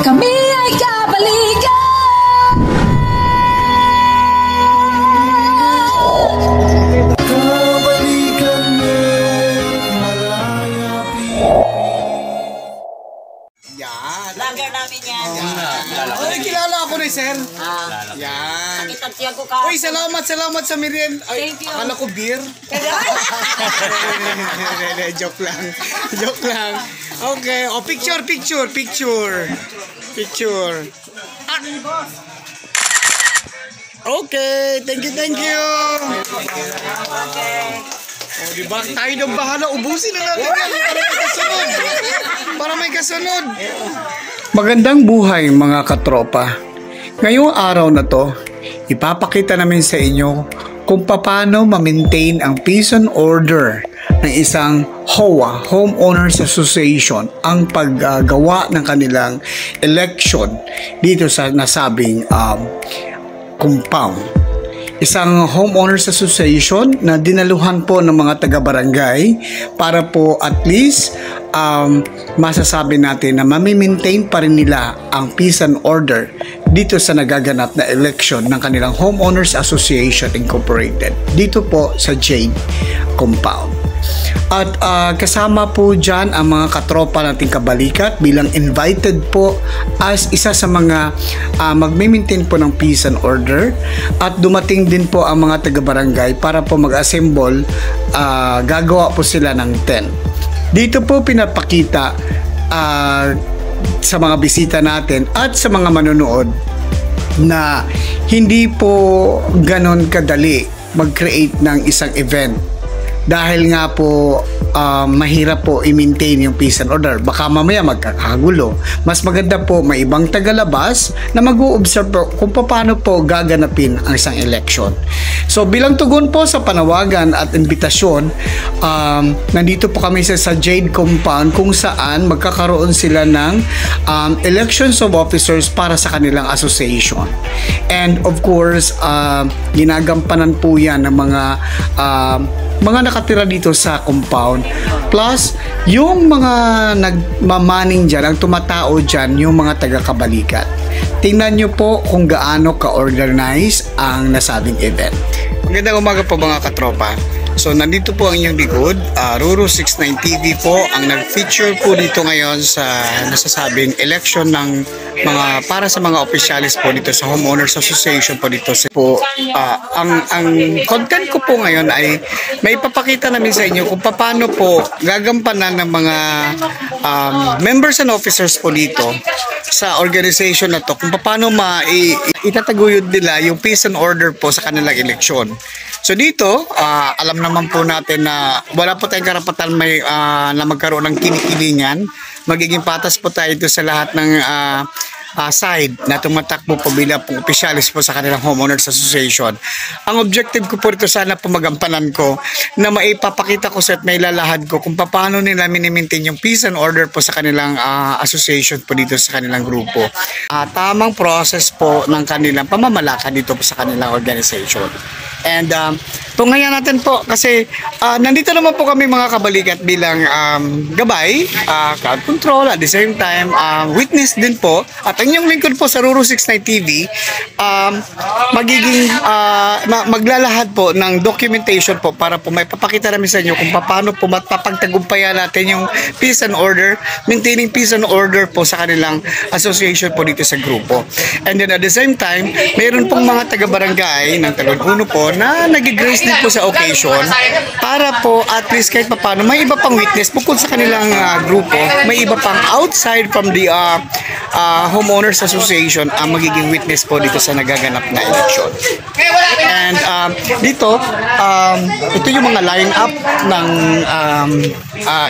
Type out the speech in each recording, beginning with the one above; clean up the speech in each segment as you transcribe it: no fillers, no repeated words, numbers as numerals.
Kami ay kabalikan. Kabalikan malaya yan. Lager namin yan. Ay, kilala ako ni sir. Yan. Itantiyan ko ka. Uy, salamat sa merienda. Ay, Thank you. akala ko beer. Joke lang. Joke lang. Okay. Oh, picture. Okay. Thank you. Okay. Oh, diba? Tayo nang bahala. Ubusin na natin yan para may kasunod. Magandang buhay mga katropa. Ngayong araw na to, ipapakita namin sa inyo kung paano ma-maintain ang peace and order ng isang HOA, Homeowners Association, ang paggawa ng kanilang election dito sa nasabing compound. Isang homeowners association na dinaluhan po ng mga taga-barangay para po at least masasabi natin na mamimaintain pa rin nila ang peace and order dito sa nagaganap na election ng kanilang Homeowners Association Incorporated dito po sa Jade Compound. At kasama po dyan ang mga katropa nating kabalikat bilang invited po as isa sa mga magme-maintain po ng peace and order, at dumating din po ang mga taga-barangay para po mag-assemble. Gagawa po sila ng tent. Dito po pinapakita sa mga bisita natin at sa mga manonood na hindi po ganon kadali mag-create ng isang event. Dahil nga po mahirap po i-maintain yung peace and order. Baka mamaya magkakagulo. Mas maganda po may ibang tagalabas na mag-o-observe po kung paano po gaganapin ang isang election. So bilang tugon po sa panawagan at imbitasyon, nandito po kami sa Jade Compound kung saan magkakaroon sila ng elections of officers para sa kanilang association. And of course, ginagampanan po yan ng mga nakatira dito sa compound, plus yung mga nagmamaning dyan, ang tumatao dyan, yung mga taga-kabalikat. Tingnan nyo po kung gaano ka-organize ang nasabing event. Magandang umaga po mga katropa. So nandito po ang inyong likod, Ruru 69 TV po ang nag-feature po dito ngayon sa nasasabing election ng mga para sa mga opisyalis po dito sa Homeowners Association po dito po. Ang content ko po ngayon ay may ipapakita namin sa inyo kung paano po gagampanan ng mga members and officers po dito sa organization na to, kung paano itataguyod nila yung peace and order po sa kanilang eleksyon. So dito, alam naman po natin na wala po tayong karapatan na magkaroon ng kinikilingan. Magiging patas po tayo dito sa lahat ng side na tumatakbo po bilang po opisyalis po sa kanilang Homeowners Association. Ang objective ko po rito, sana po magampanan ko na maipapakita ko sa at may lalahad ko kung paano nila minimaintain yung peace and order po sa kanilang association po dito sa kanilang grupo. Tamang process po ng kanilang pamamalakad dito po sa kanilang organization. And tungayan natin po kasi nandito naman po kami mga kabalikat bilang gabay, crowd control, at the same time witness din po. At ang inyong lingkod po sa Ruru 69 TV magiging maglalahad po ng documentation po para po may papakita namin sa inyo kung paano po mapapagtagumpayan natin yung peace and order, maintaining peace and order po sa kanilang association po dito sa grupo. And then at the same time, mayroon pong mga taga-barangay ng Talon-Uno po na nag-grace din po sa occasion para po at least kahit paano may iba pang witness bukod sa kanilang grupo, may iba pang outside from the Homeowners Association ang magiging witness po dito sa nagaganap na election. And dito, ito yung mga line-up ng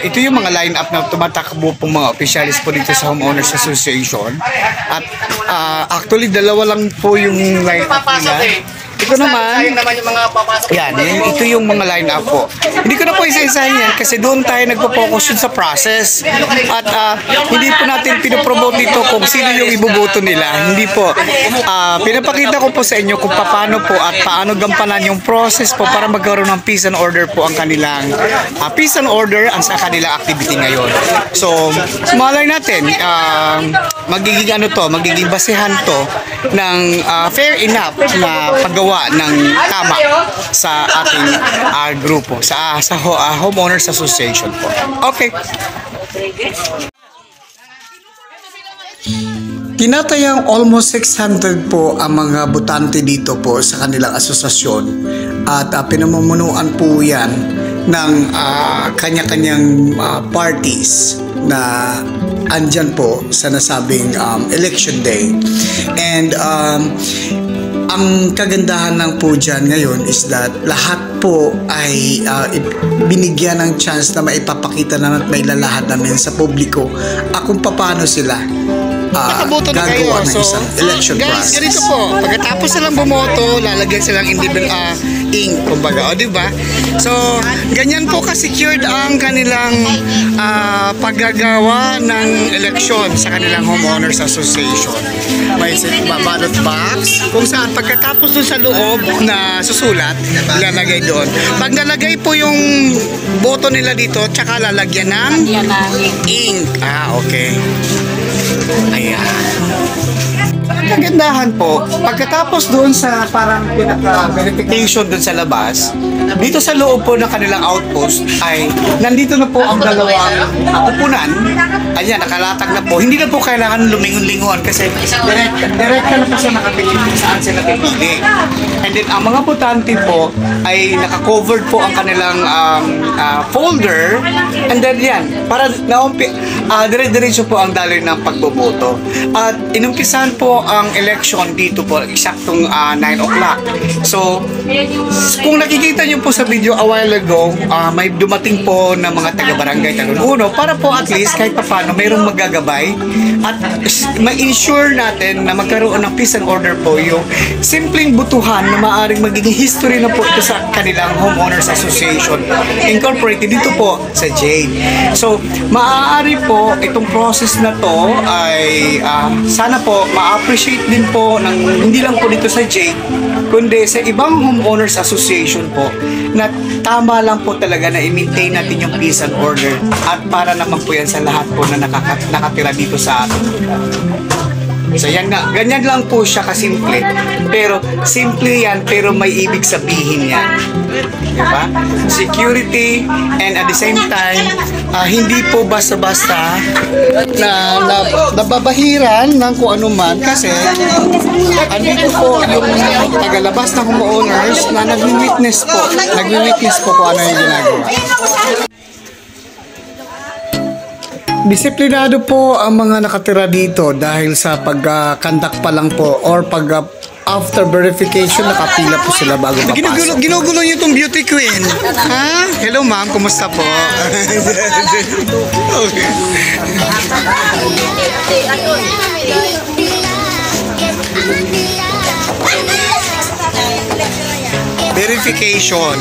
ito yung mga line-up na tumatakbo pong mga officials po dito sa Homeowners Association. At actually dalawa lang po yung line-up nila. Ito naman, Sayang naman yung mga papasok. ito yung mga line-up po. Hindi ko na po isa-isahin yan kasi doon tayo nagpo-focus yun sa process. At hindi po natin pinopromote dito kung sino yung ibuboto nila. Hindi po. Pinapakita ko po sa inyo kung paano po at paano gampanan yung process po para magkaroon ng peace and order po ang kanilang peace and order ang sa kanilang activity ngayon. So, malay natin, magiging magiging basehan to ng fair enough na paggawa ng tama sa ating grupo, sa Homeowners Association po. Okay. Tinatayang almost 600 po ang mga botante dito po sa kanilang asosasyon at pinamumunuan po yan ng kanya-kanyang parties na andyan po sa nasabing election day. And ang kagandahan lang po dyan ngayon is that lahat po ay binigyan ng chance na maipapakita na at mailalahad namin sa publiko kung paano sila Nakaboto na kayo. gagawa ng So, isang election guys, process. ganito po. Pagkatapos silang bumoto, lalagyan silang ink, kumbaga. O, diba? So, ganyan po ka-secured ang kanilang paggagawa ng eleksyon sa kanilang Homeowners Association. May ballot box kung saan pagkatapos dun sa loob na susulat, ilalagay doon. Pag nalagay po yung boto nila dito, tsaka lalagyan ng ink. Okay. Ayan. Ang kagandahan po, pagkatapos doon sa parang pinaka-verification doon sa labas, dito sa loob po ng kanilang outpost ay nandito na po ang dalawang upunan. Ayan, nakalatag na po. Hindi na po kailangan lumingon-lingon kasi direct na po siya nakapili kung saan sila pipili. And then, ang mga botante po ay naka-covered po ang kanilang folder. And then, yan, para dire-diretso po ang daloy ng pagboboto. At inumpisahan po ang election dito po, eksaktong 9 o'clock. So, kung nakikita nyo po sa video a while ago, may dumating po ng mga taga-barangay Talon-Uno para po at least kahit paano mayroong magagabay at ma-ensure natin na magkaroon ng peace and order po yung simpleng butuhan na maaaring magiging history na po ito sa kanilang Homeowners Association incorporated dito po sa Jade. So, maaari po itong process na to ay sana po ma-appreciate din po ng hindi lang po dito sa Jade kundi sa ibang Homeowners Association po na tama lang po talaga na i-maintain natin yung peace and order at para naman po yan sa lahat po na nakatira dito sa ating lugar. So yan nga, ganyan lang po siya kasimple. Pero simple yan, pero may ibig sabihin yan. Diba? Security and at the same time, hindi po basta-basta na nababahiran ng kung ano man kasi andito po yung tagalabas ng homeowners na nagwi-witness po kung ano yung ginagawa. Disiplinado po ang mga nakatira dito dahil sa pagkandak pa lang po or after verification nakapila po sila bago mapasok. Ginugulo niyo itong beauty queen. Ha? Hello ma'am, kumusta po? Okay. Verification.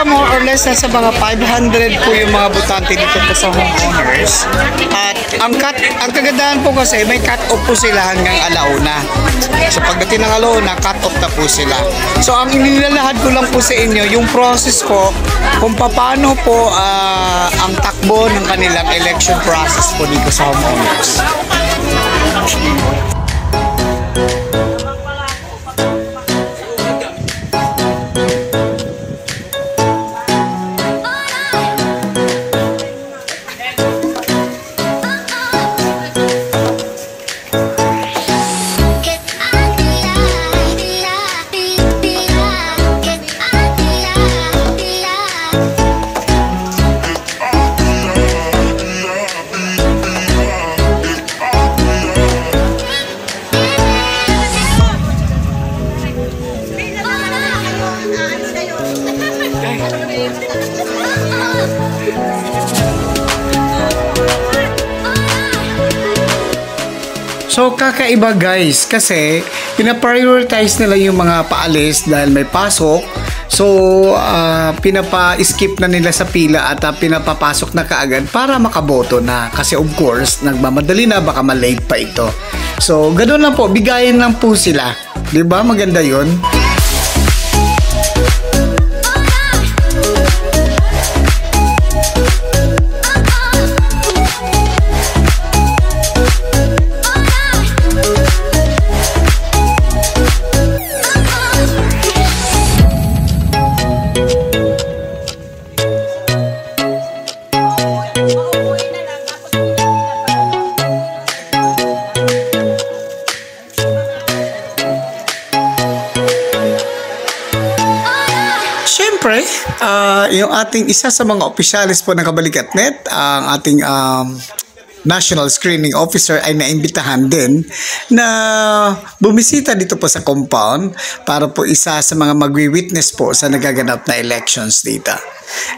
More or less nasa mga 500 po yung mga botante dito po sa homeowners. At ang kagandahan po kasi may cut-off po sila hanggang alauna. So pagdating ng alauna, cut-off na po sila. So ang inilalahad ko lang po sa inyo, yung process po kung paano po ang takbo ng kanilang election process po dito sa homeowners. So kakaiba guys kasi pinaprioritize nila yung mga paalis dahil may pasok. So pinapa-skip na nila sa pila at pinapapasok na kaagad para makaboto na kasi of course nagmamadali na baka malate pa ito. So ganoon lang po, bigayan lang po sila. 'Di ba? Maganda 'yon. Siyempre, yung ating isa sa mga opisyalis po ng Kabalikat.net, ang ating National Screening Officer ay naimbitahan din na bumisita dito po sa compound para po isa sa mga magwi-witness po sa nagaganap na elections dito.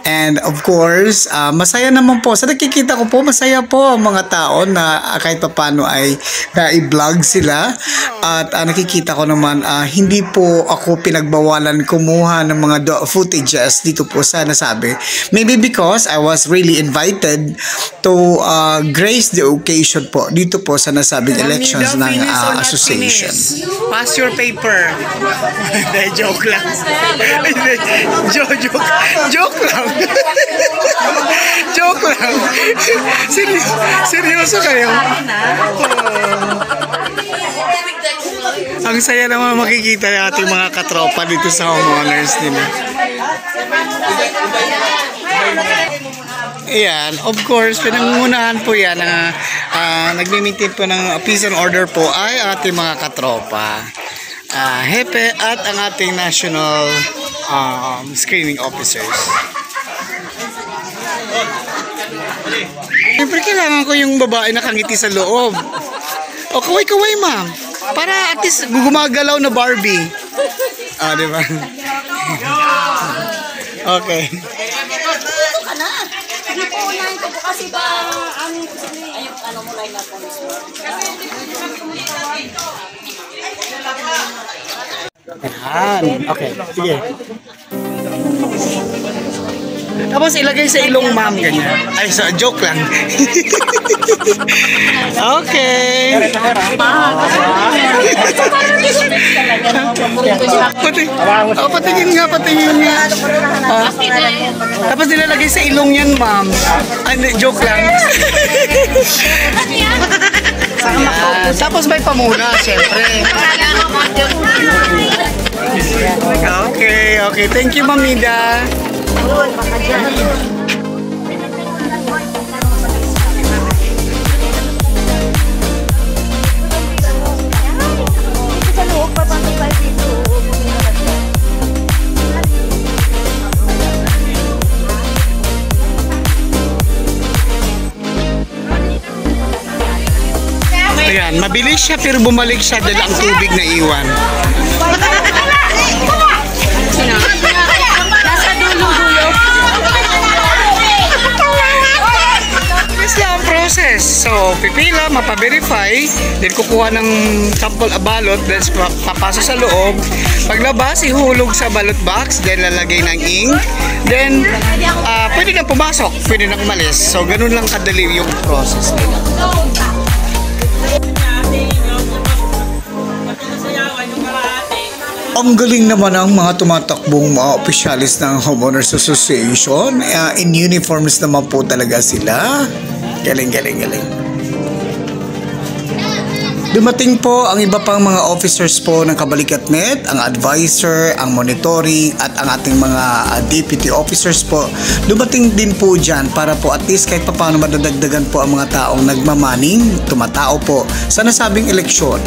And of course, masaya naman po. Sa nakikita ko po, masaya po ang mga tao na kahit papano ay na-i-vlog sila. At nakikita ko naman, hindi po ako pinagbawalan kumuha ng mga footages dito po sa nasabi. Maybe because I was really invited to grace the occasion po dito po sa nasabing elections ng association. Pass your paper. Joke lang. Joke lang. Joke lang. Seryoso kayo? Ang saya naman makikita yung ating mga katropa dito sa homeowners nila. Ayan, of course, pinangungunahan po yan na nagmi-maintain po ng peace and order po ay ating mga katropa. Hepe at ang ating national screening officers. Siyempre kailangan ko yung babae nakangiti sa loob. O kaway-kaway ma'am. Para at least gumagalaw na Barbie. Di ba? Okay. Dito ka na. Hindi po unahin ko po kasi ba ang ano mo line up po. Okay, sige. Tapos ilagay sa ilong ma'am ganyan. Ay, so, joke lang. Okay. Patingin nga. Tapos nilalagay sa ilong yan, ma'am. Ay, joke lang. Tapos may pamuna, syempre. Okay. Thank you, Ma'am Nida. Ayan, mabilis siya pero bumalik siya dahil ang tubig na iwan. Nasa dulo-dulo. Yes lang ang process. So, pipila, mapaverify, then kukuha ng sample balot, then papasa sa loob. Paglabas, ihulog sa ballot box, then lalagay ng ink. Then, pwede na pumasok, pwede na umalis. So, ganun lang kadali yung process nila. Ang galing naman ang mga tumatakbong mga opisyalis ng Homeowners Association. In uniforms naman po talaga sila. Galing. Dumating po ang iba pang mga officers po ng Kabalikat.net, ang advisor, ang monitoring at ang ating mga deputy officers po. Dumating din po dyan para po at least kahit paano madadagdagan po ang mga taong nagmamaning, tumatao po sa nasabing eleksyon.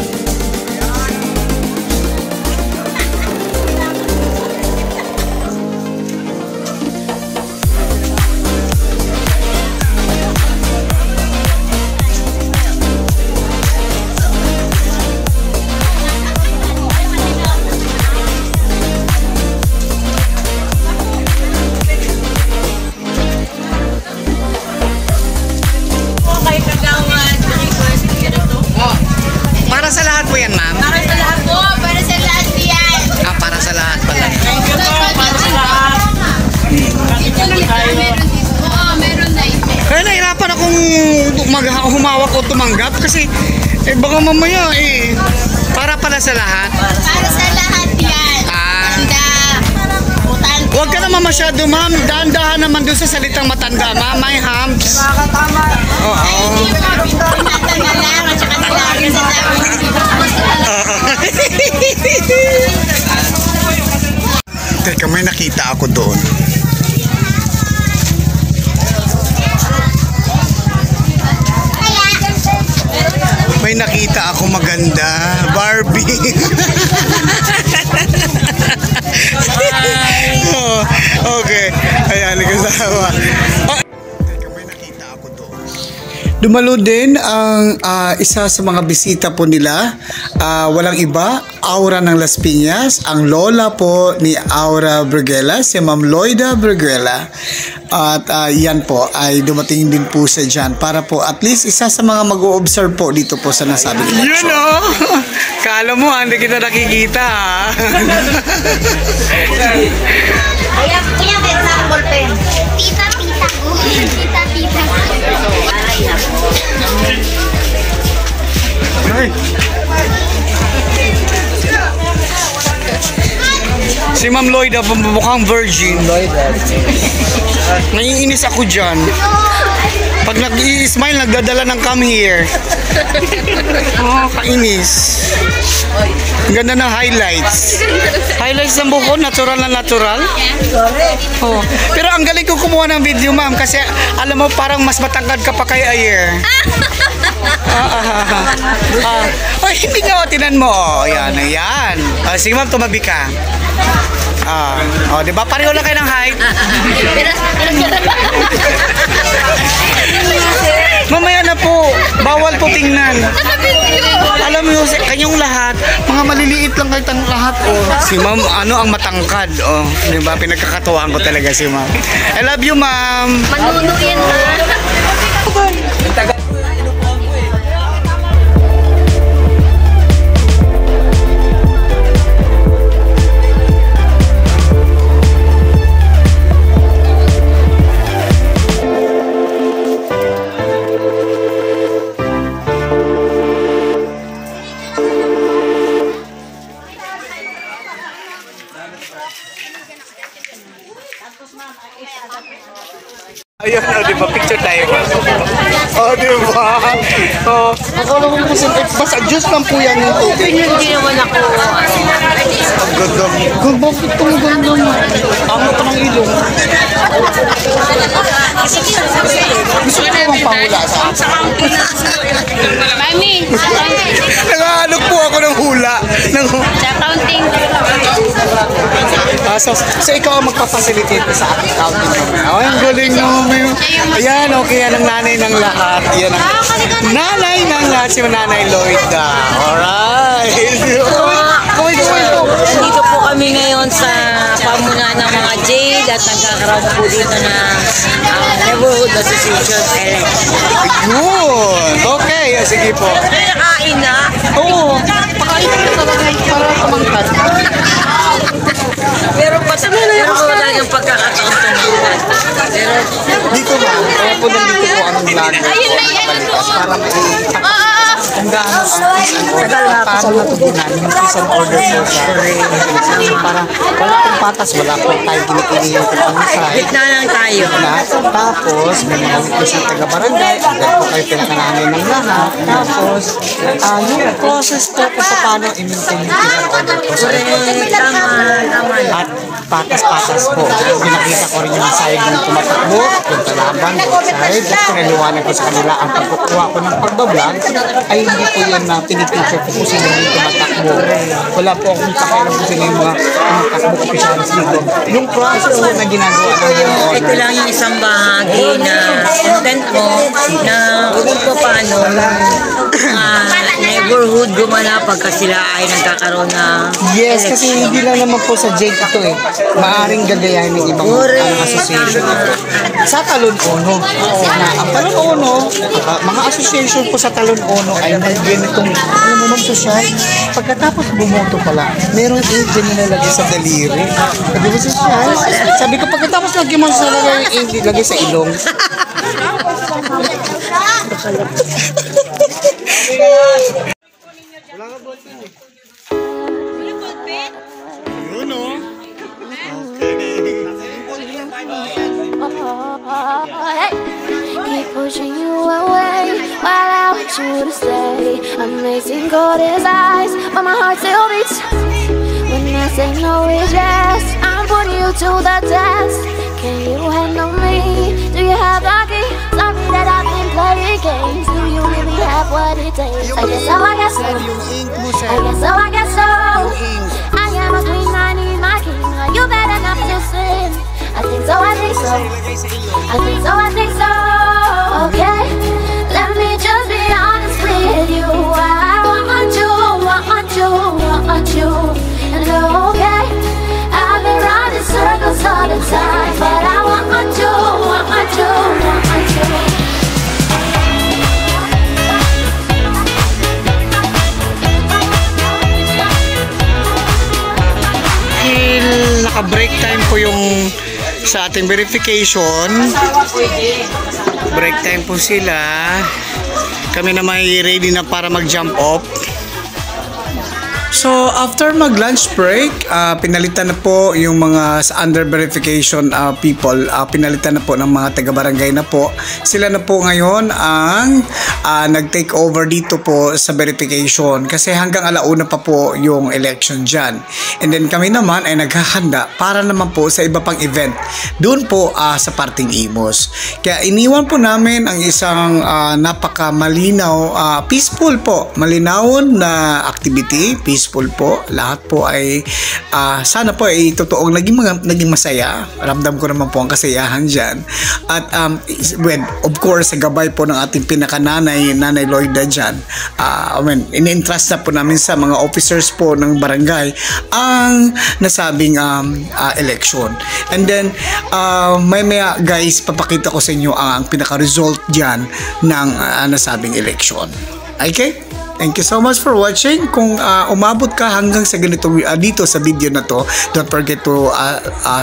akong humawak o tumanggap kasi baka mamaya para pala sa lahat. Para sa lahat yan. Tanda. Utang. Huwag ka naman masyado, ma'am. Dahan-dahan naman doon sa salitang matanda, ma'am. My hams. Oo. Tinata na lang at saka nilagay sa Teka, may nakita ako doon. May nakita ako maganda. Barbie. Oh, okay. Ayan, kasama. Teka, may nakita ako doon. Dumalo din ang isa sa mga bisita po nila. Walang iba, Aura ng Las Piñas, ang lola po ni Aura Berguela, si Ma'am Loida Berguela. At yan po ay dumating din po sa dyan para po at least isa sa mga mag-o-observe po dito po sa nasabing election. Yun o! Kala mo hindi kita nakikita ha? Kuya, may sample pen. Tita ko. Tita ko. Ay. Si Ma'am Loida, mukhang virgin. Naiinis ako dyan. Pag nag-i-smile, nagdadala ng come here. Oh, kainis. Ang ganda ng highlights. Highlights ng buko, natural na natural. Oh. Pero ang galing ko kumuha ng video, ma'am, kasi alam mo parang mas matangkad ka pa kay Ayer. Ay, hindi nga, tinan mo. Oh, yan, ayan. Sige, ma'am, tumabi ka. Oh, di ba? Pareho lang kayo ng height. Mamaya na po. Bawal po tingnan. Alam mo yung kanyang lahat, mga maliliit lang kayo lahat. Oh. Si ma'am, ang matangkad. Oh, di ba? Pinagkakatuwaan ko talaga si ma'am. I love you, ma'am. Manunuin na. Ayun, di ba? Picture tayo. Di ba? Akala ko kasi basta juice lang po yan yung tubig. Hindi naman ako. Ang ganda. Bakit itong ganda mo? Amo pa ng ilong. Gusto ko bang pahula sa akin? Mami, Nakahalog po ako ng hula. sa counting. So ikaw ang magpapacilitate sa ating counting naman. Ay, ang galing naman. Ayan, okay yan ang nanay ng lahat. Yan ang nanay ng lahat, si Nanay Loida. Alright. Dito po kami ngayon sa pamunuan ng mga Jade at nagkakaroon po dito ng Neighborhood Association election. Ayun. Okay, sige po. Nakain na. Oo. Pakain ka talaga para tumangkad. Pero pa wala yung pagkakataon tumulan. Pero Dito ba? Kaya po nandito po ang vlog ko nakabalikas para maiitak kung gaano paano natugunan yung peace and order po sa para wala pong patas, wala pong tayo ginikinig yung pagkamusay. gitna lang tayo. Tapos, may mga witness na taga-barangay, agad po kayo pinanganay ng lahat. Tapos, yung process po kung paano i-maintain yung peace and order po sa Tama. at patas-patas po. Pinakita ko rin yung side ng tumatakbo, yung kalaban, both side. At pinaliwanag ko sa kanila ang pagkukuha ko ng pagbablog ay hindi po yan na pinipicture ko kung sino yung tumatakbo. Wala po akong pakialam kung sino yung mga tumatakbo officials dito. Yung process po na ginagawa ng mga Ito lang yung isang bahagi na content mo na kung paano neighborhood gumana pagka sila ay nagkakaroon na Yes, kasi hindi lang naman po sa Jade ito eh. Maaring gagayahin ng ibang association ito. Sa Talon Ono. Ang Talon Ono, mga association po sa Talon Ono ay nagyan itong, alam mo ma'am sosyal, pagkatapos bumoto pala, merong ink na nilalagay sa daliri. Sabi mo sosyal, sabi ko pagkatapos lagyan mo sa lagay yung ink, lagay sa ilong. Yun o. Keep pushing you away while I want you to stay. Amazing cold as ice, but my heart still beats. When I say no, it's yes. I'm putting you to the test. Can you handle me? Do you have the key? Sorry that I've been playing games. Do you really have what it takes? I guess so, I guess so. Yung ink mo, sir. I guess so, I guess so. Yung ink. I am a queen, I need my king. Are you bad enough to sin? I think so, I think so. I think so, I think so. Okay, let me just be honest with you. I want you, want you, want you. And okay, I've been running circles all the time, but I want you, want you, want you. Naka-break time po yung sa ating verification. Break time po sila. Kami na may ready na para mag-jump off. So, after mag-lunch break, pinalitan na po yung mga sa under verification people, pinalitan na po ng mga taga-barangay na po. Sila na po ngayon ang nag-take over dito po sa verification kasi hanggang alauna pa po yung election dyan. And then kami naman ay naghahanda para naman po sa iba pang event doon po sa Parting Imus. Kaya iniwan po namin ang isang napaka-malinaw, peaceful po, malinawon na activity, peaceful po. Lahat po ay sana po ay totoong naging masaya. Ramdam ko naman po ang kasayahan dyan. At well, of course, sa gabay po ng ating pinakananay, Nanay Lloyda dyan, in-entrust na po namin sa mga officers po ng barangay ang nasabing election. And then, maya guys, papakita ko sa inyo ang pinaka-result dyan ng nasabing election. Okay? Thank you so much for watching. Kung umabot ka hanggang sa ganitong dito sa video na to, don't forget to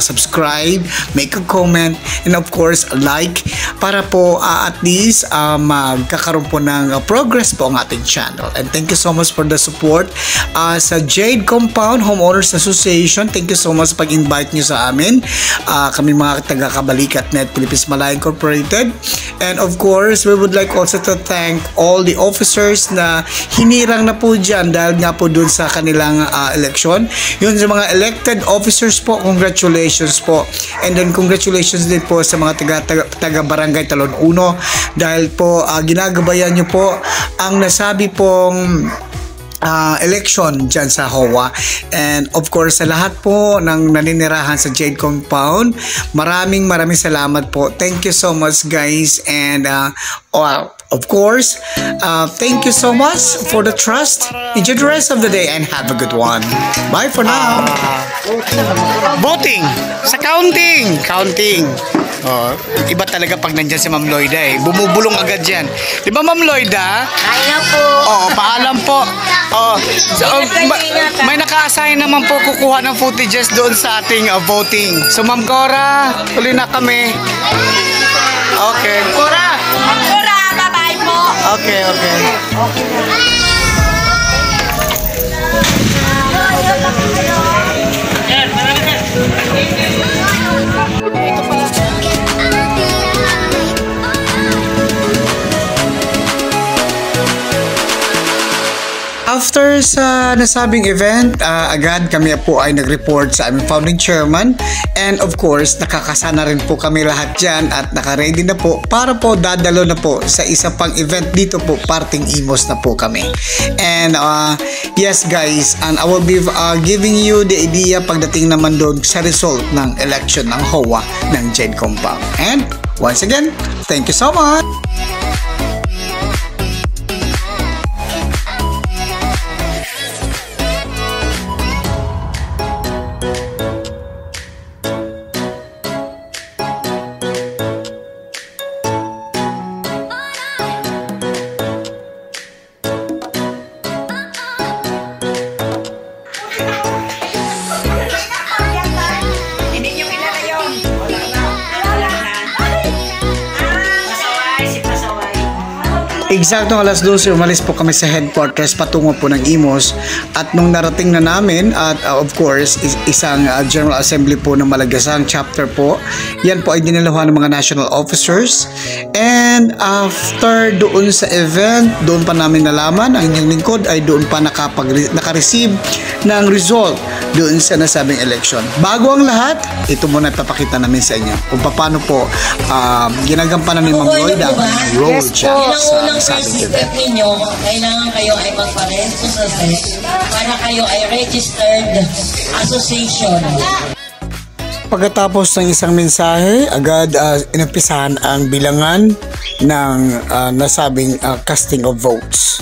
subscribe, make a comment, and of course, like para po at least magkakaroon po ng progress po ang ating channel. And thank you so much for the support sa Jade Compound Homeowners Association. Thank you so much pag-invite nyo sa amin. Kami mga taga-Kabalikat Net Philippines Malay Incorporated. And of course, we would like also to thank all the officers na hinirang na po dyan dahil nga po dun sa kanilang election. Yun sa mga elected officers po, congratulations po. And then congratulations din po sa mga taga-barangay Talon 1 dahil po ginagabayan nyo po ang nasabi pong election dyan sa HOA. And of course, sa lahat po ng naninirahan sa Jade Compound, maraming salamat po. Thank you so much guys. And of course, thank you so much for the trust. Enjoy the rest of the day and have a good one. Bye for now. Voting sa counting. Iba talaga pag nandyan si Ma'am Lloyda eh. Bumubulong agad yan. Di ba Ma'am Lloyda? Kaya po. Paalam po. May naka-assign naman po kukuha ng footages doon sa ating voting. So Ma'am Cora, tuloy na kami. Okay. Cora, bye-bye po. Okay. After sa nasabing event, agad kami po ay nag-report sa aming founding chairman, and of course nakakasana rin po kami lahat dyan at naka-ready na po para po dadalo na po sa isa pang event dito po, Parting Imus na po kami. And yes guys, and I will be giving you the idea pagdating naman doon sa result ng election ng HOA ng Jade Compound. And once again, thank you so much! Hindi nyo kilala yun. Wala na. Masaway si Eksaktong alas 12, umalis po kami sa headquarters patungo po ng Imos. At nung narating na namin, at of course, isang General Assembly po ng Malagasang chapter po. Yan po ay dinilawan ng mga national officers. And after doon sa event, doon pa namin nalaman, ang inyong lingkod ay doon pa nakareceive ng result doon sa nasabing election. Bago ang lahat, ito muna ipapakita namin sa inyo kung paano po ginagampanan ni Ma'am Lloyd ang role siya sa nasabing first event. step ninyo, kailangan kayo ay magparesto sa SEC para kayo ay registered association. Pagkatapos ng isang mensahe, agad inumpisahan ang bilangan ng nasabing casting of votes.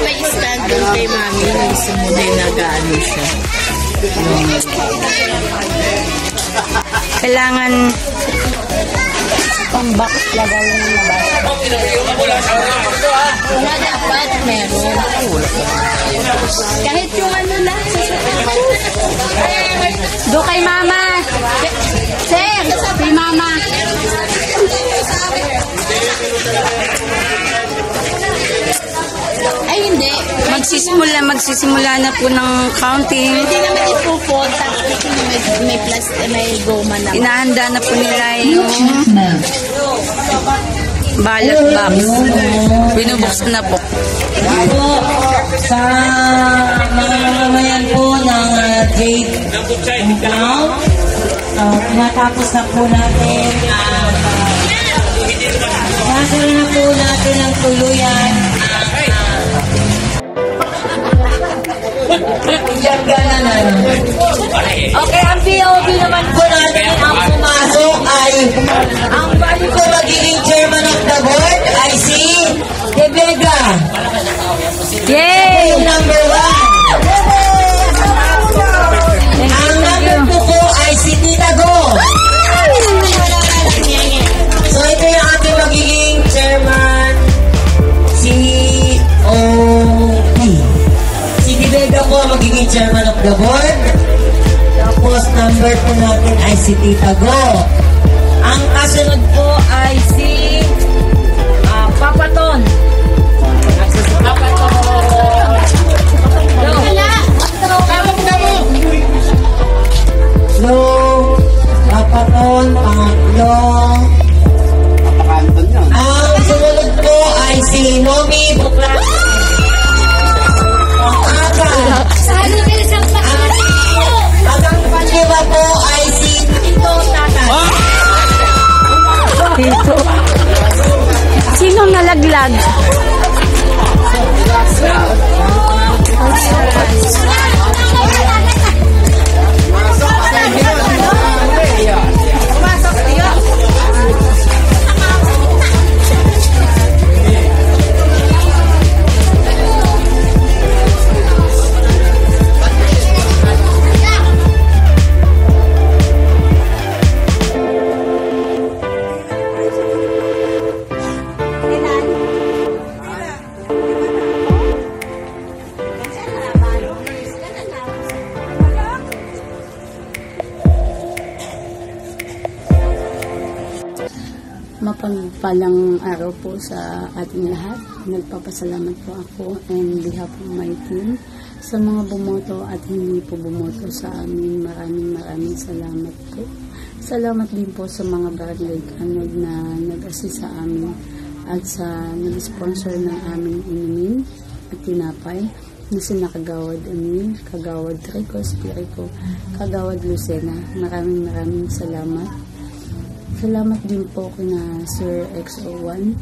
May stand doon kay mami, mismo na yung nag-ano siya. Kailangan pang box lagay yung labas. Wala dapat meron. Kahit yung ano lang. Do kay mama. Sir, kay mama. Ay hindi. Magsisimula na po ng counting. Hindi naman ipupot, tapos may plastic, may goma na. Inahanda na po nila yung ballot box. Binubuksan na po. Sa mga mamamayan po ng Jade Brown, tinatapos na po natin tinatapos na po natin ang tuluyan. Okay, ang POV naman po natin ang pumasok ay ang bali ko magiging chairman of the board ay si De Vega. Yay! Number 1. Ang number 2 ko ay si Tita Go. So ito yung ating magiging chairman, si Vega po magiging chairman of the board. Tapos number 2 natin ay si Tita Go. Ang kasunod po ay si Papaton. Hello. Papaton, pangatlo. Ang sunod po ay si Nomi Bukla. Ang pangalawa po ay si Tito Tata. Tito. Sinong nalaglag? Mapagpalang araw po sa ating lahat. Nagpapasalamat po ako on behalf of my team sa mga bumoto at hindi po bumoto sa amin. Maraming salamat po. Salamat din po sa mga barangay kanod na nag-assist sa amin at sa nag-sponsor ng aming inumin at tinapay na sina Kagawad Emil, Kagawad Rico Spirico, Kagawad Lucena. Maraming salamat. Salamat din po kina Sir XO1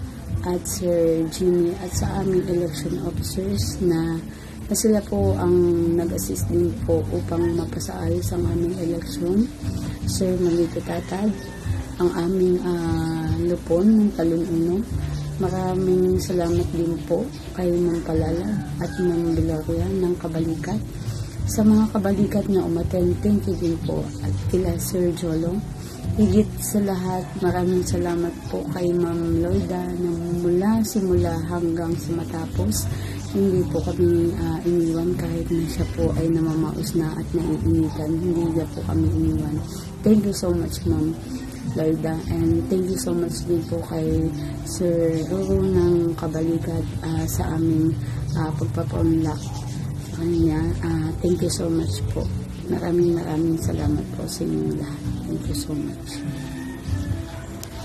at Sir Jimmy at sa aming election officers na sila po ang nag-assist din po upang mapasaayos ang aming election. Sir Malito Tatad, ang aming lupon ng Talununo. Maraming salamat din po kay Ma'am Palala at Ma'am Biloria ng Kabalikat. Sa mga kabalikat na umaten, thank you din po at kila Sir Jolong. Higit sa lahat, maraming salamat po kay Ma'am Loida na mula simula hanggang sa matapos. Hindi po kami iniwan kahit na siya po ay namamaos na at naiinitan. Hindi niya po kami iniwan. Thank you so much, Ma'am Loida. And thank you so much din po kay Sir Roro ng Kabalikat sa aming pagpapaunlak sa kanya. Thank you so much po. Maraming salamat po sa inyong lahat. Thank you so much.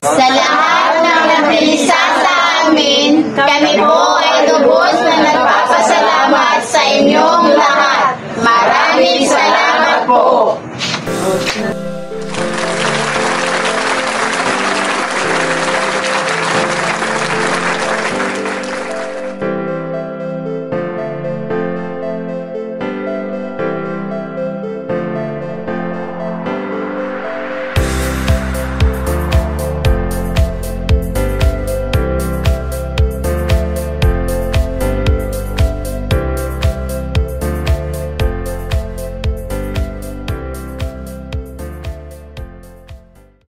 Sa lahat ng nagpilisa sa amin, kami po ay lubos na nagpapasalamat sa inyong lahat. Maraming salamat po.